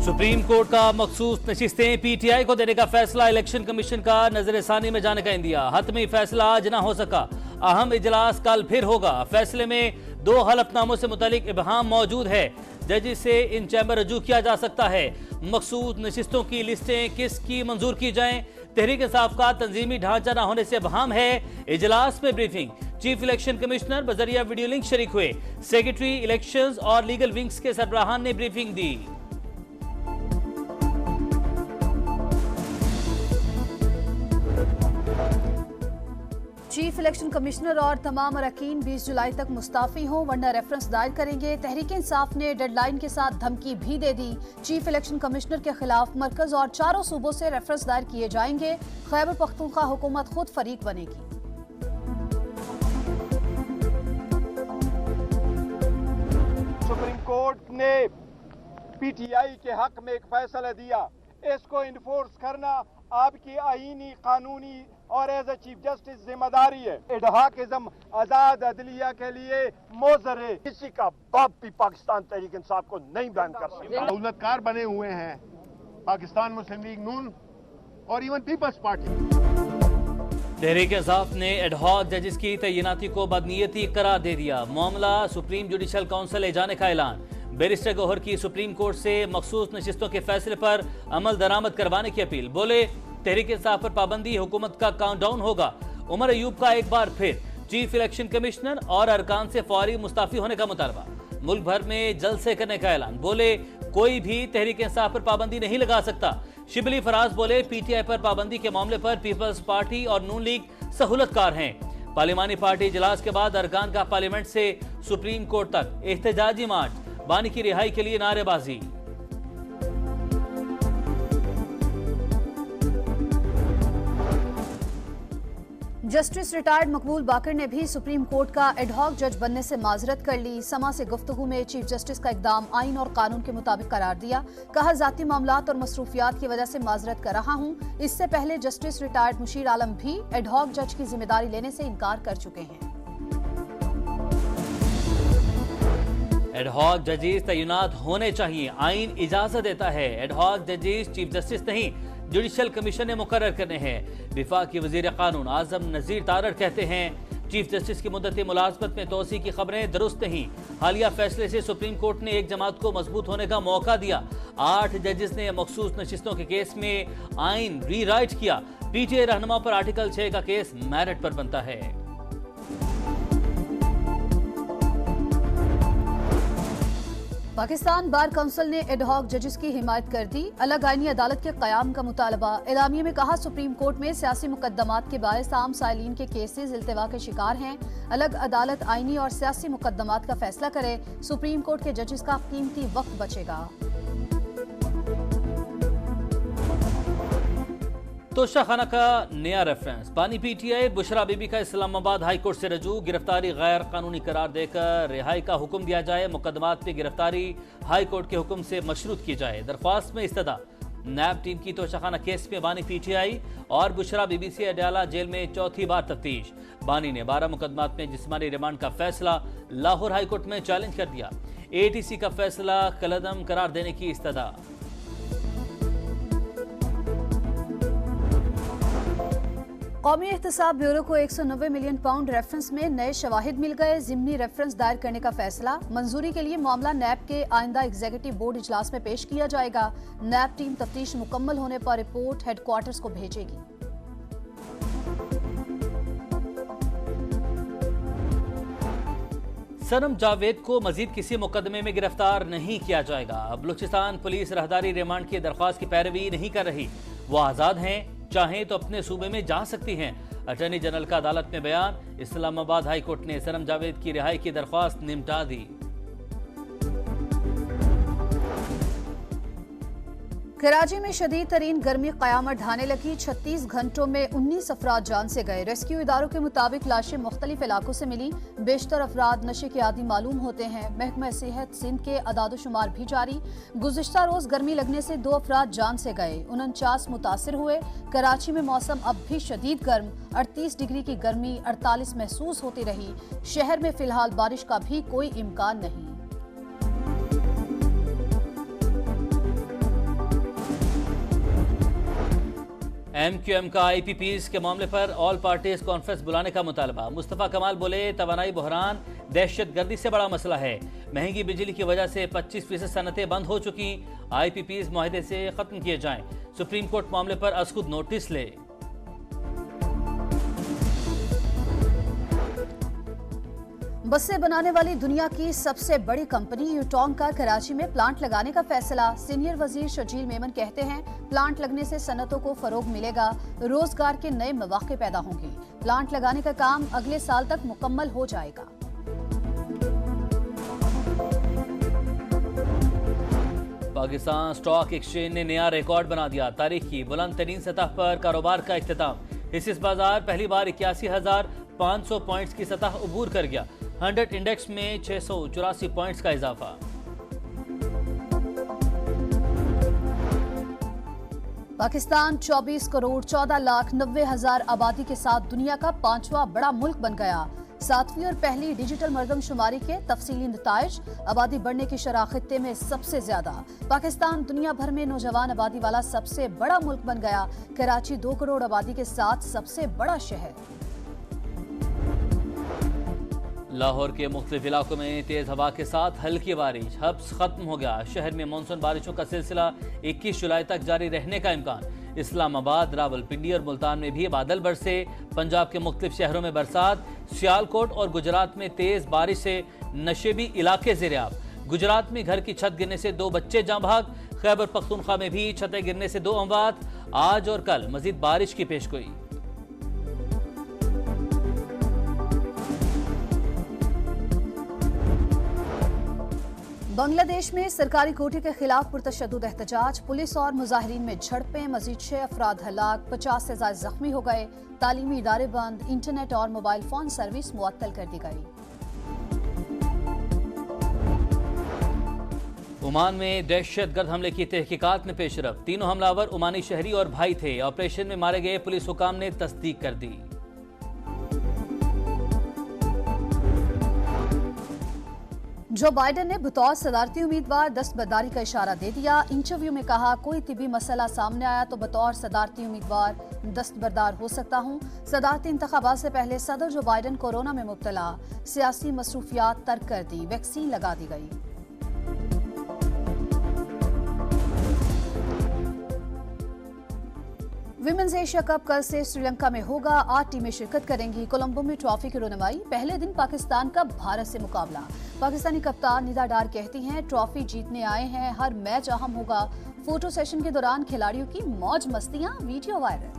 Supreme court का मखसूस नशिस्तें PTI को देने का फैसला इलेक्शन कमीशन का नजरसानी में जाने का इंदिया। हतमी फैसला आज ना हो सका, अहम इजलास कल फिर होगा। फैसले में 2 हलफनामों से मुतालिक इबहाम मौजूद है, जजेस से इन चैम्बर रजू किया जा सकता है। मखसूस नशिस्तों की लिस्टें किसकी मंजूर की जाएं, तहरीक इंसाफ का तंजीमी ढांचा न होने से इबहाम है। इजलास में ब्रीफिंग, चीफ इलेक्शन कमिश्नर बजरिया वीडियो लिंक शरीक हुए। सेक्रेटरी इलेक्शंस और लीगल विंग्स के सरबराहान ने ब्रीफिंग दी। चीफ इलेक्शन कमिश्नर और तमाम अरकान 20 जुलाई तक मुस्ताफी हों वरना रेफरेंस दायर करेंगे। तहरीक इंसाफ ने डेडलाइन के साथ धमकी भी दे दी। चीफ इलेक्शन कमिश्नर के खिलाफ मरकज और 4 सूबों से रेफरेंस दायर किए जाएंगे। खैबर पख्तूनख्वा हुकूमत खुद फरीक बनेगी। सुप्रीम कोर्ट ने पीटीआई के हक में एक फैसला दिया, इसको इन्फोर्स करना आपकी आईनी, कानूनी और एज ए चीफ जस्टिस जिम्मेदारी है। इडहाकिज्म आजाद अदलिया के लिए मोजर है। किसी का बाप भी पाकिस्तान तहरीक इंसाफ को नहीं बैन कर सकता। दौलतकार बने हुए हैं पाकिस्तान मुस्लिम लीग नून और even peoples party. Tehreek Insaf ने एडहॉक जजेस की तैनाती को बदनीयती करार दे दिया। मामला सुप्रीम जुडिशल काउंसिल ले जाने का ऐलान। बैरिस्टर गौहर की सुप्रीम कोर्ट से मखसूस नशिस्तों के फैसले पर अमल दरामद करवाने की अपील। बोले तहरीक इंसाफ पर पाबंदी हुकूमत का काउंटडाउन होगा। उमर अयूब का एक बार फिर चीफ इलेक्शन कमिश्नर और अरकान से फौरी मुस्ताफी होने का मुतालबा। मुल्क भर में जलसे करने का ऐलान। बोले कोई भी तहरीक इंसाफ पर पाबंदी नहीं लगा सकता। शिबली फराज बोले पीटीआई पर पाबंदी के मामले पर पीपल्स पार्टी और नून लीग सहूलतकार हैं। पार्लिमानी पार्टी इजलास के बाद अरकान का पार्लियामेंट से सुप्रीम कोर्ट तक एहतजाजी मार्च। बानी की रिहाई के लिए नारेबाजी। जस्टिस रिटायर्ड मकबूल बाकर ने भी सुप्रीम कोर्ट का एडहॉक जज बनने से माजरत कर ली। समा से गुफ्तगू में चीफ जस्टिस का इकदाम आइन और कानून के मुताबिक करार दिया। कहा जाती मामलात और मसरूफियात की वजह से माजरत कर रहा हूँ। इससे पहले जस्टिस रिटायर्ड मुशीर आलम भी एडहॉक जज की जिम्मेदारी लेने से इनकार कर चुके हैं। एडहॉक जजेस तैनात होने चाहिए, आइन इजाजत देता है। एडहॉक जजेस चीफ जस्टिस नहीं जुडिशल कमीशन ने मुकर्रर करने हैं। विफाकी वजीर कानून आजम नजीर तारड़ कहते हैं चीफ जस्टिस की मुद्दत मुलाजमत में तोसी की खबरें दुरुस्त नहीं। हालिया फैसले से सुप्रीम कोर्ट ने एक जमात को मजबूत होने का मौका दिया। 8 जजेस ने मखसूस नशिस्तों के केस में आइन रीराइट किया। पीटीआई रहनुमा पर आर्टिकल 6 का केस मेरिट पर बनता है। पाकिस्तान बार काउंसिल ने एडहॉक जजेस की हिमायत कर दी। अलग आईनी अदालत के कयाम का मुतालबा। एलामिया में कहा सुप्रीम कोर्ट में सियासी मुकदमात के बायस आम साइलिन के केसेस इल्तिवा के शिकार हैं। अलग अदालत आईनी और सियासी मुकदमात का फैसला करे। सुप्रीम कोर्ट के जजेस का कीमती वक्त बचेगा। तोशा खाना का नया रेफरेंस। बानी पीटीआई बुशरा बीबी का इस्लामाबाद हाई कोर्ट से रजू। गिरफ्तारी गैर कानूनी करार देकर रिहाई का हुक्म दिया जाए। मुकदमात में गिरफ्तारी हाई कोर्ट के हुक्म से मशरूत की जाए। दरख्वास्त में इस्तदा। नैब टीम की तोशा खाना केस में बानी पीटीआई और बुशरा बीबी से अडयाला जेल में चौथी बार तफ्तीश। बानी ने 12 मुकदमात में जिस्मानी रिमांड का फैसला लाहौर हाई कोर्ट में चैलेंज कर दिया। एटीसी का फैसला कलअदम करार देने की इस्तदा। कौमी एहतसाब ब्यूरो को 190 मिलियन पाउंड रेफरेंस में नए शवाहिद मिल गए। जिमनी रेफरेंस दायर करने का फैसला। मंजूरी के लिए मामला नैब के आइंदा एग्जीक्यूटिव बोर्ड इजलास में पेश किया जाएगा। नैब टीम तफ्तीश मुकम्मल होने पर रिपोर्ट हेडक्वार्टर्स को भेजेगी। सनम जावेद को मजीद किसी मुकदमे में गिरफ्तार नहीं किया जाएगा। बलूचिस्तान पुलिस राहदारी रिमांड की दरख्वास्त की पैरवी नहीं कर रही। वो आजाद हैं, चाहें तो अपने सूबे में जा सकती हैं। अटॉर्नी जनरल का अदालत में बयान। इस्लामाबाद हाई कोर्ट ने सनम जावेद की रिहाई की दरख्वास्त निपटा दी। कराची में शदीद तरीन गर्मी क़यामत ढाने लगी। 36 घंटों में 19 अफराद जान से गए। रेस्क्यू इदारों के मुताबिक लाशें मुख्तलिफ इलाकों से मिली। बेशतर अफराद नशे के आदी मालूम होते हैं। महकमा सेहत सिंध के अदादोशुमार भी जारी। गुज़िश्ता रोज गर्मी लगने से 2 अफराद जान से गए। 49 मुतासिर हुए। कराची में मौसम अब भी शदीद गर्म। 38 डिग्री की गर्मी 48 महसूस होती रही। शहर में फिलहाल बारिश का भी कोई इम्कान नहीं। MQM का IPPs के मामले पर ऑल पार्टीज कॉन्फ्रेंस बुलाने का मुतालबा। मुस्तफा कमाल बोले, तवानाई बहरान दहशतगर्दी से बड़ा मसला है। महंगी बिजली की वजह से 25% सनतें बंद हो चुकी। IPPs मुआहदे से खत्म किए जाएं। सुप्रीम कोर्ट मामले पर आज खुद नोटिस ले। बसें बनाने वाली दुनिया की सबसे बड़ी कंपनी यूटोंग का कराची में प्लांट लगाने का फैसला। सीनियर वजीर शजील मेमन कहते हैं, प्लांट लगने से सनतों को फरोग मिलेगा, रोजगार के नए मौके पैदा होंगे। प्लांट लगाने का काम अगले साल तक मुकम्मल हो जाएगा। पाकिस्तान स्टॉक एक्सचेंज ने नया रिकॉर्ड बना दिया। तारीख की बुलंद तरीन सतह पर कारोबार का इख्तिताम। हिस्सेदार बाजार पहली बार 81,500 पॉइंट्स की सतह अबूर कर गया। 100 इंडेक्स में 684 पॉइंट्स का इजाफा। पाकिस्तान 24 करोड़ 14 लाख 90 हजार आबादी के साथ दुनिया का 5वां बड़ा मुल्क बन गया। 7वीं और पहली डिजिटल मरदमशुमारी के तफसीली नताइज। आबादी बढ़ने की शरह खित्ते में सबसे ज्यादा। पाकिस्तान दुनिया भर में नौजवान आबादी वाला सबसे बड़ा मुल्क बन गया। कराची 2 करोड़ आबादी के साथ सबसे बड़ा शहर। लाहौर के मुख्तलिफ इलाकों में तेज हवा के साथ हल्की बारिश। हब्स खत्म हो गया। शहर में मानसून बारिशों का सिलसिला 21 जुलाई तक जारी रहने का इम्कान। इस्लामाबाद, रावलपिंडी और मुल्तान में भी बादल बरसे। पंजाब के मुख्तलिफ शहरों में बरसात। सियालकोट और गुजरात में तेज बारिश से नशेबी इलाके ज़ेर-ए-आब। गुजरात में घर की छत गिरने से 2 बच्चे जाँ भाग। खैबर पख्तूनख्वा में भी छतें गिरने से 2 अमवात। आज और कल मजीद बारिश की पेशगोई। बांग्लादेश में सरकारी कोटे के खिलाफ पुरतशद्दुद एहतजाज। पुलिस और मुजाहिरीन में झड़पें। मजीद 6 अफराद हलाक, 50 से ज्यादा जख्मी हो गए। तालीमी इदारे बंद। इंटरनेट और मोबाइल फोन सर्विस मुअत्तल कर दी गई। ओमान में दहशतगर्द हमले की तहकीकात में पेशरफ। 3 हमलावर ओमानी शहरी और भाई थे। ऑपरेशन में मारे गए पुलिस हुकाम ने तस्दीक कर दी। जो बाइडेन ने बतौर सदारती उम्मीदवार दस्तबरदारी का इशारा दे दिया। इंटरव्यू में कहा, कोई तिबी मसला सामने आया तो बतौर सदारती उम्मीदवार दस्तबरदार हो सकता हूं। सदारती इंतखाबात से पहले सदर जो बाइडेन कोरोना में मुब्तला। सियासी मसरूफियात तर्क कर दी। वैक्सीन लगा दी गई। विमेंस एशिया कप कल से श्रीलंका में होगा। 8 टीमें शिरकत करेंगी। कोलंबो में ट्रॉफी की रुनमाई। पहले दिन पाकिस्तान का भारत से मुकाबला। पाकिस्तानी कप्तान निदा डार कहती हैं, ट्रॉफी जीतने आए हैं, हर मैच अहम होगा। फोटो सेशन के दौरान खिलाड़ियों की मौज मस्तियां, वीडियो वायरल।